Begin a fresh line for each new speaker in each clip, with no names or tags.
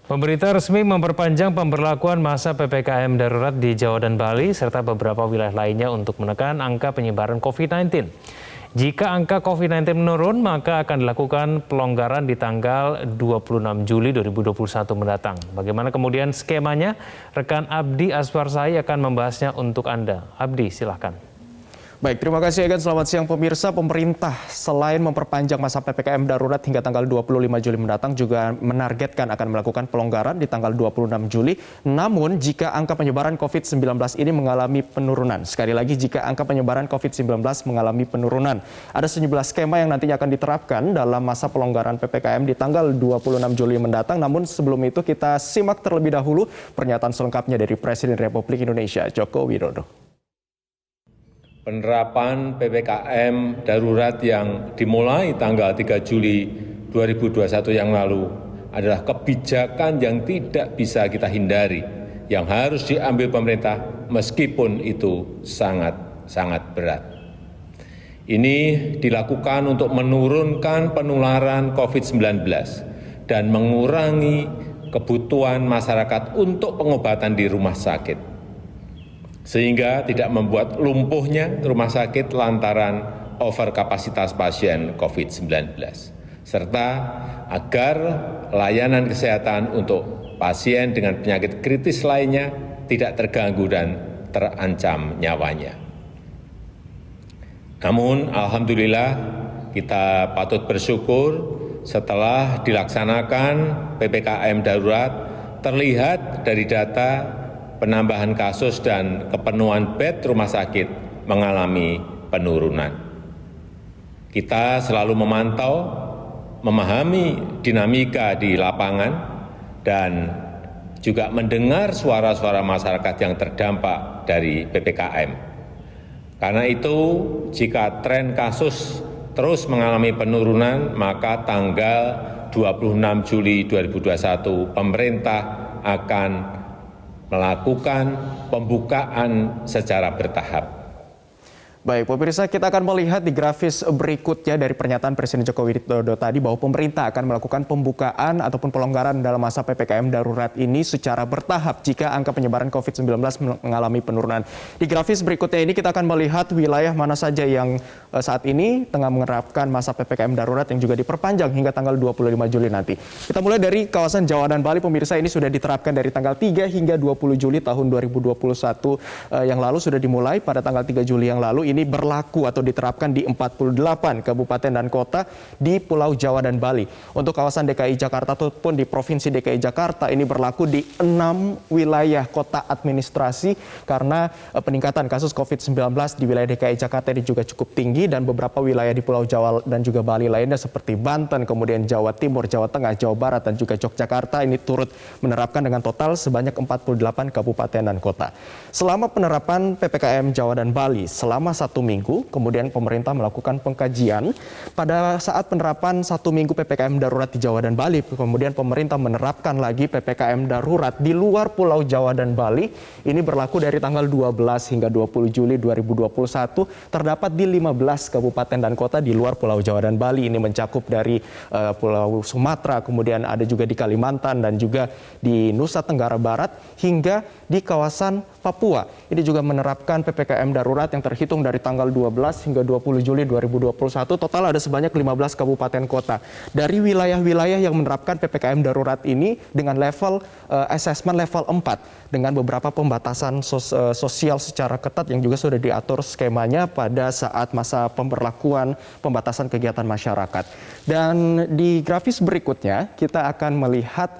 Pemerintah resmi memperpanjang pemberlakuan masa PPKM darurat di Jawa dan Bali serta beberapa wilayah lainnya untuk menekan angka penyebaran COVID-19. Jika angka COVID-19 menurun, maka akan dilakukan pelonggaran di tanggal 26 Juli 2021 mendatang. Bagaimana kemudian skemanya? Rekan Abdi Aswarsai akan membahasnya untuk Anda. Abdi, silahkan.
Baik, terima kasih Egan. Selamat siang pemirsa. Pemerintah selain memperpanjang masa PPKM darurat hingga tanggal 25 Juli mendatang juga menargetkan akan melakukan pelonggaran di tanggal 26 Juli. Namun jika angka penyebaran COVID-19 ini mengalami penurunan. Sekali lagi jika angka penyebaran COVID-19 mengalami penurunan. Ada sejumlah skema yang nantinya akan diterapkan dalam masa pelonggaran PPKM di tanggal 26 Juli mendatang. Namun sebelum itu kita simak terlebih dahulu pernyataan selengkapnya dari Presiden Republik Indonesia Joko Widodo.
Penerapan PPKM darurat yang dimulai tanggal 3 Juli 2021 yang lalu adalah kebijakan yang tidak bisa kita hindari, yang harus diambil pemerintah meskipun itu sangat berat. Ini dilakukan untuk menurunkan penularan COVID-19 dan mengurangi kebutuhan masyarakat untuk pengobatan di rumah sakit, sehingga tidak membuat lumpuhnya rumah sakit lantaran overkapasitas pasien COVID-19, serta agar layanan kesehatan untuk pasien dengan penyakit kritis lainnya tidak terganggu dan terancam nyawanya. Namun, alhamdulillah kita patut bersyukur setelah dilaksanakan PPKM darurat, terlihat dari data penambahan kasus dan kepenuhan bed rumah sakit mengalami penurunan. Kita selalu memantau, memahami dinamika di lapangan, dan juga mendengar suara-suara masyarakat yang terdampak dari PPKM. Karena itu, jika tren kasus terus mengalami penurunan, maka tanggal 26 Juli 2021 pemerintah akan melakukan pembukaan secara bertahap.
Baik, pemirsa, kita akan melihat di grafis berikutnya dari pernyataan Presiden Joko Widodo tadi bahwa pemerintah akan melakukan pembukaan ataupun pelonggaran dalam masa PPKM darurat ini secara bertahap jika angka penyebaran COVID-19 mengalami penurunan. Di grafis berikutnya ini kita akan melihat wilayah mana saja yang saat ini tengah menerapkan masa PPKM darurat yang juga diperpanjang hingga tanggal 25 Juli nanti. Kita mulai dari kawasan Jawa dan Bali, pemirsa. Ini sudah diterapkan dari tanggal 3 hingga 20 Juli tahun 2021 yang lalu, sudah dimulai pada tanggal 3 Juli yang lalu. Ini berlaku atau diterapkan di 48 kabupaten dan kota di Pulau Jawa dan Bali. Untuk kawasan DKI Jakarta ataupun di Provinsi DKI Jakarta ini berlaku di 6 wilayah kota administrasi karena peningkatan kasus COVID-19 di wilayah DKI Jakarta ini juga cukup tinggi, dan beberapa wilayah di Pulau Jawa dan juga Bali lainnya seperti Banten, kemudian Jawa Timur, Jawa Tengah, Jawa Barat, dan juga Yogyakarta ini turut menerapkan dengan total sebanyak 48 kabupaten dan kota. Selama penerapan PPKM Jawa dan Bali selama 1 minggu, kemudian pemerintah melakukan pengkajian. Pada saat penerapan 1 minggu PPKM darurat di Jawa dan Bali, kemudian pemerintah menerapkan lagi PPKM darurat di luar Pulau Jawa dan Bali. Ini berlaku dari tanggal 12 hingga 20 Juli 2021, terdapat di 15 kabupaten dan kota di luar Pulau Jawa dan Bali. Ini mencakup dari Pulau Sumatera, kemudian ada juga di Kalimantan dan juga di Nusa Tenggara Barat hingga di kawasan Papua. Ini juga menerapkan PPKM darurat yang terhitung dari tanggal 12 hingga 20 Juli 2021. Total ada sebanyak 15 kabupaten kota. Dari wilayah-wilayah yang menerapkan PPKM darurat ini dengan level assessment level 4 dengan beberapa pembatasan sosial secara ketat yang juga sudah diatur skemanya pada saat masa pemberlakuan pembatasan kegiatan masyarakat. Dan di grafis berikutnya kita akan melihat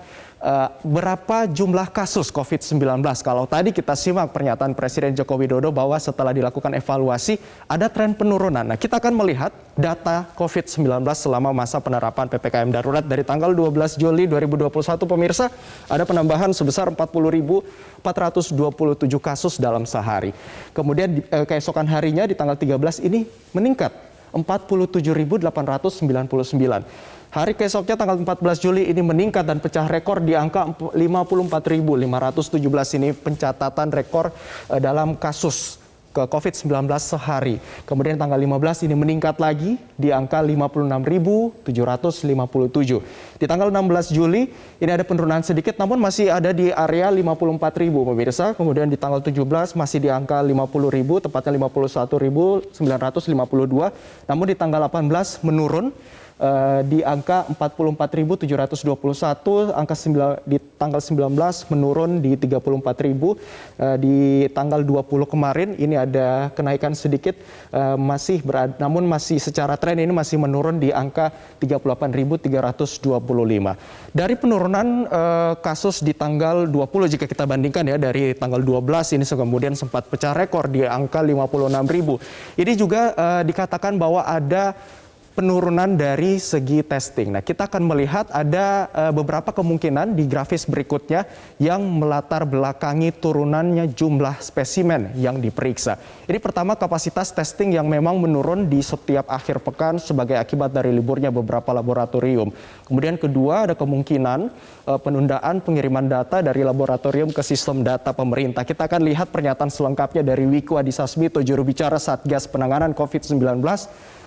berapa jumlah kasus COVID-19. Kalau tadi kita simak pernyataan Presiden Joko Widodo bahwa setelah dilakukan evaluasi ada tren penurunan. Nah, kita akan melihat data COVID-19 selama masa penerapan PPKM darurat dari tanggal 12 Juli 2021, pemirsa, ada penambahan sebesar 40.427 kasus dalam sehari. Kemudian keesokan harinya di tanggal 13 ini meningkat 47.899. Hari keesoknya tanggal 14 Juli ini meningkat dan pecah rekor di angka 54.517. Ini pencatatan rekor dalam kasus COVID-19 sehari. Kemudian tanggal 15 ini meningkat lagi di angka 56.757. Di tanggal 16 Juli ini ada penurunan sedikit namun masih ada di area 54.000 pemirsa. Kemudian di tanggal 17 masih di angka 50.000, tepatnya 51.952. Namun di tanggal 18 menurun di angka 44.721, di tanggal 19 menurun di 34.000, di tanggal 20 kemarin ini ada kenaikan sedikit, namun masih secara tren ini masih menurun di angka 38.325. Dari penurunan kasus di tanggal 20 jika kita bandingkan ya dari tanggal 12 ini kemudian sempat pecah rekor di angka 56.000. Ini juga dikatakan bahwa ada penurunan dari segi testing. Nah, kita akan melihat ada beberapa kemungkinan di grafis berikutnya yang melatar belakangi turunannya jumlah spesimen yang diperiksa. Ini pertama kapasitas testing yang memang menurun di setiap akhir pekan sebagai akibat dari liburnya beberapa laboratorium. Kemudian kedua ada kemungkinan penundaan pengiriman data dari laboratorium ke sistem data pemerintah. Kita akan lihat pernyataan selengkapnya dari Wiku Adhisa Smito, juru bicara Satgas Penanganan COVID-19.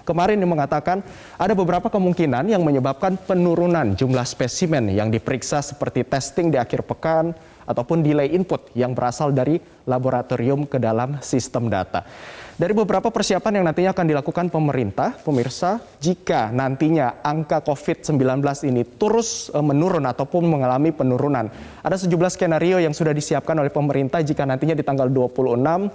Kemarin yang mengatakan ada beberapa kemungkinan yang menyebabkan penurunan jumlah spesimen yang diperiksa seperti testing di akhir pekan ataupun delay input yang berasal dari laboratorium ke dalam sistem data. Dari beberapa persiapan yang nantinya akan dilakukan pemerintah, pemirsa, jika nantinya angka COVID-19 ini terus menurun ataupun mengalami penurunan, ada sejumlah skenario yang sudah disiapkan oleh pemerintah jika nantinya di tanggal 26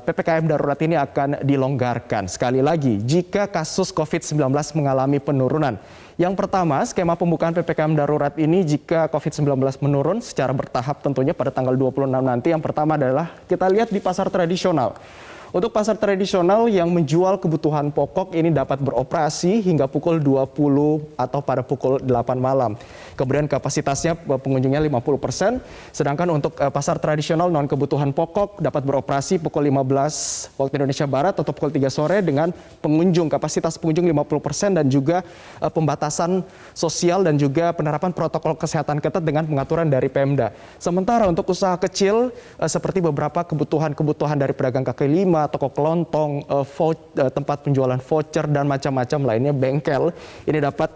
PPKM darurat ini akan dilonggarkan. Sekali lagi, jika kasus COVID-19 mengalami penurunan. Yang pertama, skema pembukaan PPKM darurat ini jika COVID-19 menurun secara bertahap tentunya pada tanggal 26 nanti. Yang pertama adalah kita lihat di pasar tradisional. Untuk pasar tradisional yang menjual kebutuhan pokok ini dapat beroperasi hingga pukul 20 atau pada pukul 8 malam. Kemudian kapasitasnya pengunjungnya 50%, sedangkan untuk pasar tradisional non kebutuhan pokok dapat beroperasi pukul 15 waktu Indonesia Barat atau pukul 3 sore dengan kapasitas pengunjung 50% dan juga pembatasan sosial dan juga penerapan protokol kesehatan ketat dengan pengaturan dari Pemda. Sementara untuk usaha kecil seperti beberapa kebutuhan dari pedagang kaki lima, toko kelontong, tempat penjualan voucher dan macam-macam lainnya, bengkel ini dapat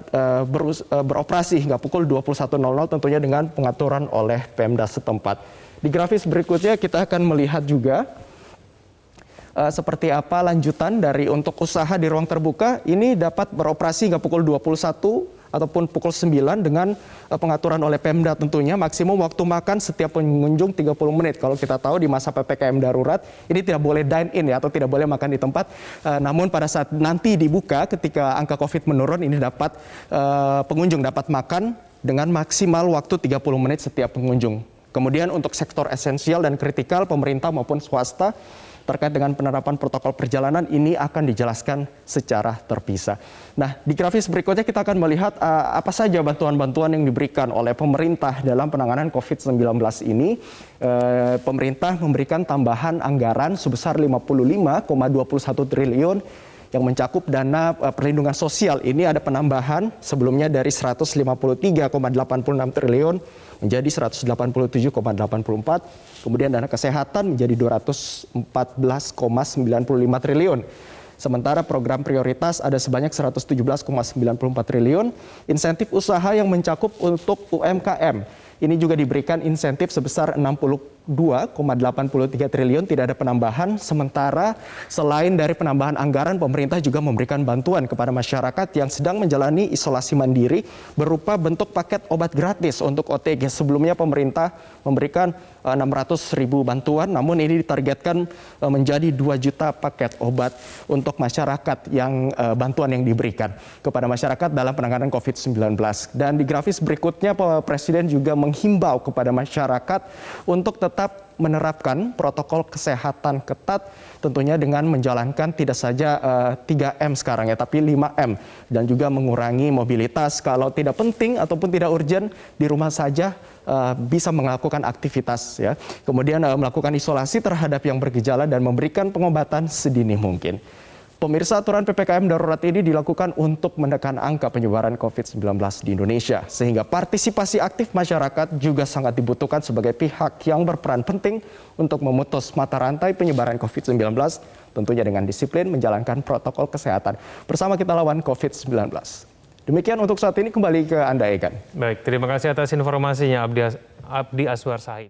beroperasi hingga pukul 21.00 tentunya dengan pengaturan oleh Pemda setempat. Di grafis berikutnya kita akan melihat juga seperti apa lanjutan dari untuk usaha di ruang terbuka ini dapat beroperasi hingga pukul 21 ataupun pukul 9 dengan pengaturan oleh Pemda tentunya. Maksimum waktu makan setiap pengunjung 30 menit. Kalau kita tahu di masa PPKM darurat ini tidak boleh dine in ya, atau tidak boleh makan di tempat. Namun pada saat nanti dibuka ketika angka COVID menurun ini dapat pengunjung dapat makan dengan maksimal waktu 30 menit setiap pengunjung. Kemudian untuk sektor esensial dan kritikal pemerintah maupun swasta terkait dengan penerapan protokol perjalanan ini akan dijelaskan secara terpisah. Nah, di grafis berikutnya kita akan melihat apa saja bantuan-bantuan yang diberikan oleh pemerintah dalam penanganan COVID-19 ini. Pemerintah memberikan tambahan anggaran sebesar 55,21 triliun yang mencakup dana perlindungan sosial. Ini ada penambahan sebelumnya dari 153,86 triliun menjadi 187,84. Kemudian dana kesehatan menjadi 214,95 triliun. Sementara program prioritas ada sebanyak 117,94 triliun. Insentif usaha yang mencakup untuk UMKM. Ini juga diberikan insentif sebesar 62,83 triliun, tidak ada penambahan. Sementara selain dari penambahan anggaran, pemerintah juga memberikan bantuan kepada masyarakat yang sedang menjalani isolasi mandiri berupa bentuk paket obat gratis untuk OTG. Sebelumnya pemerintah memberikan 600.000 bantuan, namun ini ditargetkan menjadi 2 juta paket obat untuk masyarakat yang bantuan yang diberikan kepada masyarakat dalam penanganan COVID-19. Dan di grafis berikutnya, Presiden juga menghimbau kepada masyarakat untuk tetap menerapkan protokol kesehatan ketat, tentunya dengan menjalankan tidak saja 3M sekarang ya, tapi 5M. Dan juga mengurangi mobilitas, kalau tidak penting ataupun tidak urgent, di rumah saja bisa melakukan aktivitas ya. Kemudian melakukan isolasi terhadap yang bergejala dan memberikan pengobatan sedini mungkin. Pemirsa, aturan PPKM darurat ini dilakukan untuk menekan angka penyebaran COVID-19 di Indonesia. Sehingga partisipasi aktif masyarakat juga sangat dibutuhkan sebagai pihak yang berperan penting untuk memutus mata rantai penyebaran COVID-19, tentunya dengan disiplin menjalankan protokol kesehatan. Bersama kita lawan COVID-19. Demikian untuk saat ini, kembali ke Anda, Egan.
Baik, terima kasih atas informasinya Abdi Aswar Sahid.